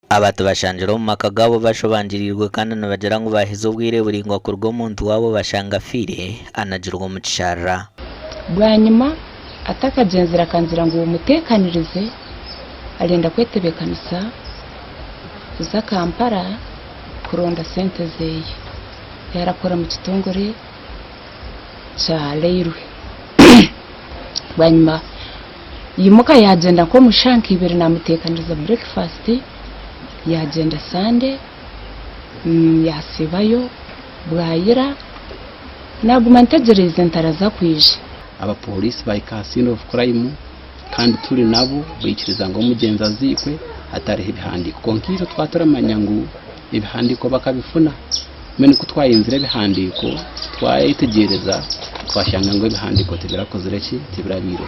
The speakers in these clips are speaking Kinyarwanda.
Abatu bashanjira mu maka gabo bashobanjirirwe kandi nabagera ngo bahize ubwire buringwa kurwo muntu wabo bashanga fire anagirwa mu kishara. Bwanyuma atakagenzera kanzira ngo umutekanirize agenda kwetebekanisa uza Kampala kuronda sente zeye yarakora mu kitongore cha Leirwe. Bwanyuma yimuka yagenda ko mushanka ibere namutekaniriza breakfast yagenda Sunday yasibayo bwayira naguma ntegereza ntaraza kwije. Abapolisi ba Casino of Crime kandi turi nabo bikiriza ngo mugenza azikwe atariho ibihandiko konkizo twatoramanya ngo ibihandiko bakabifuna mene ko twayinzira ibihandiko twayitegereza twashanga ngo ibihandiko tibirakozereki tibirabiro.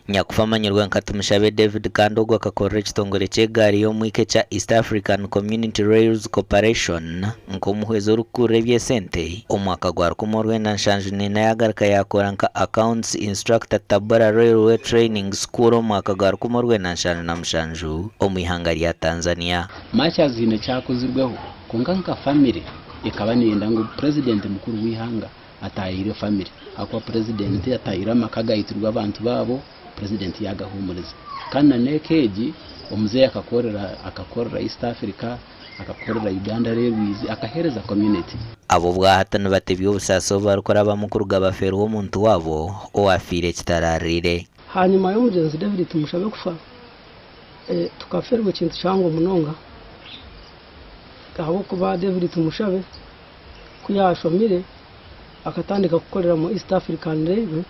Nyakufamanyirwa nkatumushabe David Kandogo akakorera kitongore cyegari yo mwike cha East African Community Rails Corporation nkomuhwezo rukure bye sente umwaka gwa rukomorwe na nshanjune na yagaraka yakora nka accounts instructor Tabora Railway Training School umwaka gwa rukomorwe na nshanjune na mshanju omwihangari ya Tanzania. Macha zine cyakozirweho kunga nka family ikaba nenda ngo president mukuru wihanga atayire family akwa president atayira makagayitirwa abantu babo president yagahumuriza kandi nekeji omuzeye akakorera East Africa akakorera Uganda Railways akahereza community. Abo bwahatana batebye ubusaso barukora bamukuru gabafero wo muntu wabo owafire kitararire. Hanyuma yo mugenzi David tumushabe kufa tukaferwa kintu cyango munonga aho kuba David tumushabe kuyashomire akatandika gukorera mu East African Railway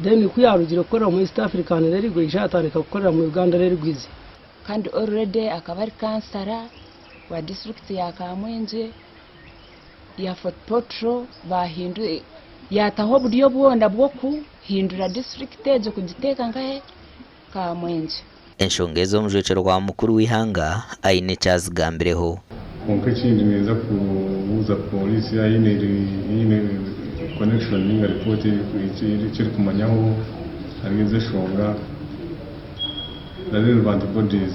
then kuyarugira gukorera mu East African Railway ijatandika gukorera mu Uganda Railways kandi already akabari kansara wa district ya Kamwenje ya Fort Portal bahinduye yataho buryo bwonda bwo kuhindura district ejo kugiteka ngahe Kamwenje. Enshongezo mujecero kwa mukuru wihanga aine cyazigambireho konke kindi neza kubuza polisi yine connection ninga report ikiri kumanyaho ageze shonga na relevant bodies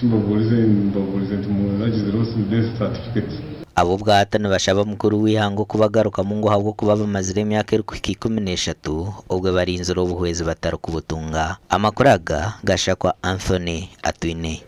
simbaburize ntumuzagize rose death certificate. Abo bwahatana bashaba mukuru wihango kubagaruka mu ngo habwo kuba bamazire imyaka 13 ubwo barinziro ubuhwezi batarukubutunga amakuraga gashakwa Anthony Atwine.